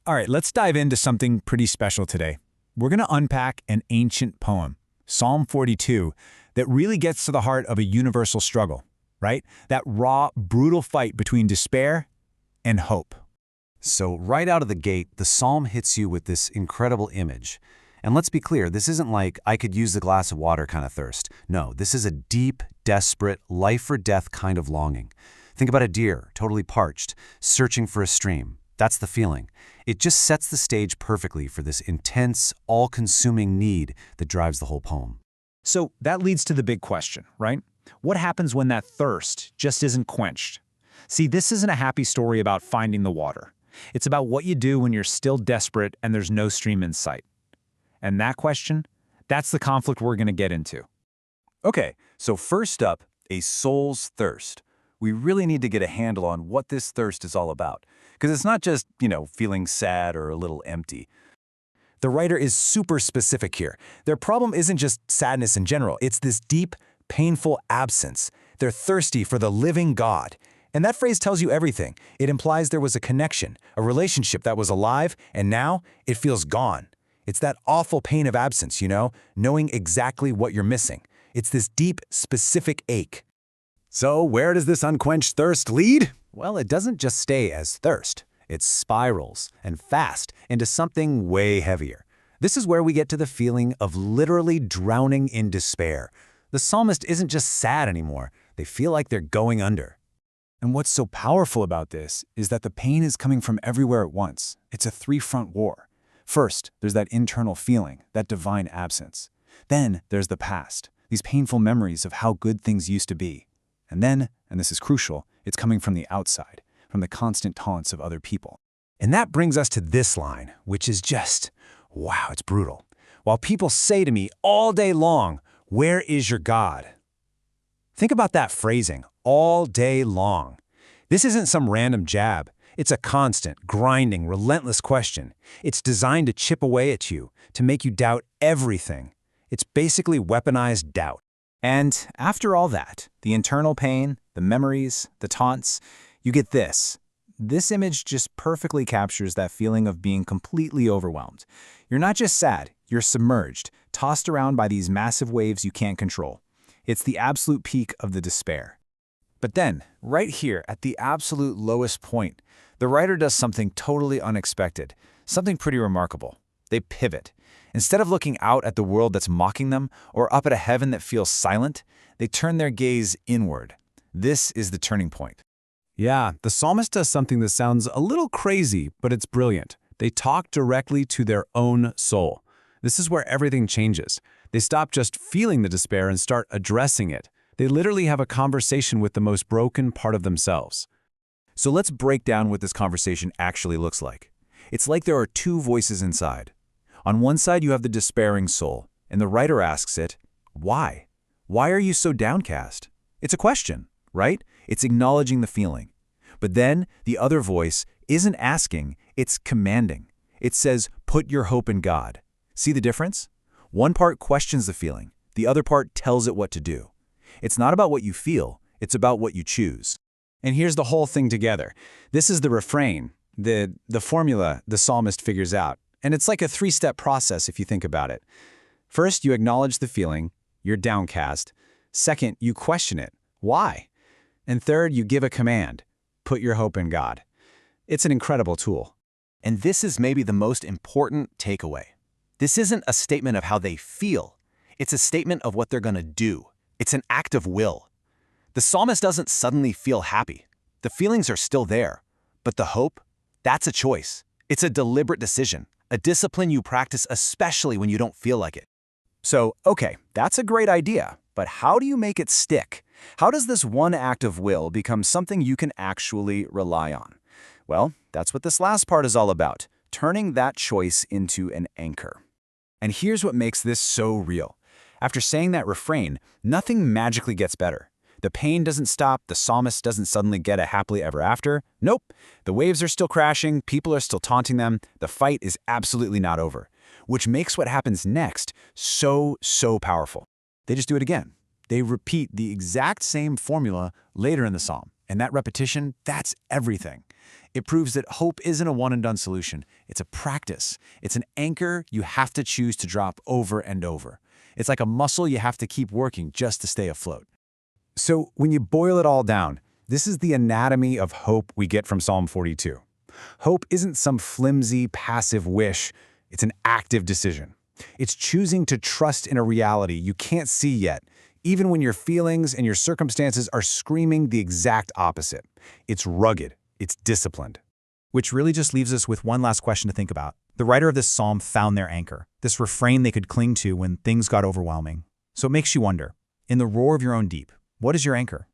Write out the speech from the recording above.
All right, let's dive into something pretty special today. We're going to unpack an ancient poem, Psalm 42, that really gets to the heart of a universal struggle, right? That raw, brutal fight between despair and hope. So right out of the gate, the psalm hits you with this incredible image. And let's be clear, this isn't like I could use a glass of water kind of thirst. No, this is a deep, desperate, life-or-death kind of longing. Think about a deer, totally parched, searching for a stream. That's the feeling. It just sets the stage perfectly for this intense, all-consuming need that drives the whole poem. So that leads to the big question, right? What happens when that thirst just isn't quenched? See, this isn't a happy story about finding the water. It's about what you do when you're still desperate and there's no stream in sight. And that question, that's the conflict we're going to get into. Okay, so first up, a soul's thirst. We really need to get a handle on what this thirst is all about. Because it's not just, feeling sad or a little empty. The writer is super specific here. Their problem isn't just sadness in general. It's this deep, painful absence. They're thirsty for the living God. And that phrase tells you everything. It implies there was a connection, a relationship that was alive, and now it feels gone. It's that awful pain of absence, knowing exactly what you're missing. It's this deep, specific ache. So where does this unquenched thirst lead? Well, it doesn't just stay as thirst. It spirals, and fast, into something way heavier. This is where we get to the feeling of literally drowning in despair. The psalmist isn't just sad anymore. They feel like they're going under. And what's so powerful about this is that the pain is coming from everywhere at once. It's a three-front war. First, there's that internal feeling, that divine absence. Then there's the past, these painful memories of how good things used to be. And then, and this is crucial, it's coming from the outside, from the constant taunts of other people. And that brings us to this line, which is just, wow, it's brutal. While people say to me all day long, "Where is your God?" Think about that phrasing, all day long. This isn't some random jab. It's a constant, grinding, relentless question. It's designed to chip away at you, to make you doubt everything. It's basically weaponized doubt. And after all that, the internal pain, the memories, the taunts, you get this. This image just perfectly captures that feeling of being completely overwhelmed. You're not just sad, you're submerged, tossed around by these massive waves you can't control. It's the absolute peak of the despair. But then, right here, at the absolute lowest point, the writer does something totally unexpected, something pretty remarkable. They pivot. Instead of looking out at the world that's mocking them or up at a heaven that feels silent, they turn their gaze inward. This is the turning point. Yeah, the psalmist does something that sounds a little crazy, but it's brilliant. They talk directly to their own soul. This is where everything changes. They stop just feeling the despair and start addressing it. They literally have a conversation with the most broken part of themselves. So let's break down what this conversation actually looks like. It's like there are two voices inside. On one side, you have the despairing soul, and the writer asks it, why? Why are you so downcast? It's a question, right? It's acknowledging the feeling. But then the other voice isn't asking, it's commanding. It says, put your hope in God. See the difference? One part questions the feeling. The other part tells it what to do. It's not about what you feel. It's about what you choose. And here's the whole thing together. This is the refrain, the formula the psalmist figures out. And it's like a three-step process if you think about it. First, you acknowledge the feeling, you're downcast. Second, you question it, why? And third, you give a command, put your hope in God. It's an incredible tool. And this is maybe the most important takeaway. This isn't a statement of how they feel. It's a statement of what they're going to do. It's an act of will. The psalmist doesn't suddenly feel happy. The feelings are still there. But the hope, that's a choice. It's a deliberate decision. A discipline you practice especially when you don't feel like it. So, okay, that's a great idea, but how do you make it stick? How does this one act of will become something you can actually rely on? Well, that's what this last part is all about, turning that choice into an anchor. And here's what makes this so real. After saying that refrain, nothing magically gets better. The pain doesn't stop, the psalmist doesn't suddenly get a happily ever after. Nope. The waves are still crashing, people are still taunting them, the fight is absolutely not over. Which makes what happens next so powerful. They just do it again. They repeat the exact same formula later in the psalm. And that repetition, that's everything. It proves that hope isn't a one-and-done solution. It's a practice. It's an anchor you have to choose to drop over and over. It's like a muscle you have to keep working just to stay afloat. So when you boil it all down, this is the anatomy of hope we get from Psalm 42. Hope isn't some flimsy, passive wish. It's an active decision. It's choosing to trust in a reality you can't see yet, even when your feelings and your circumstances are screaming the exact opposite. It's rugged. It's disciplined. Which really just leaves us with one last question to think about. The writer of this psalm found their anchor, this refrain they could cling to when things got overwhelming. So it makes you wonder, in the roar of your own deep, what is your anchor?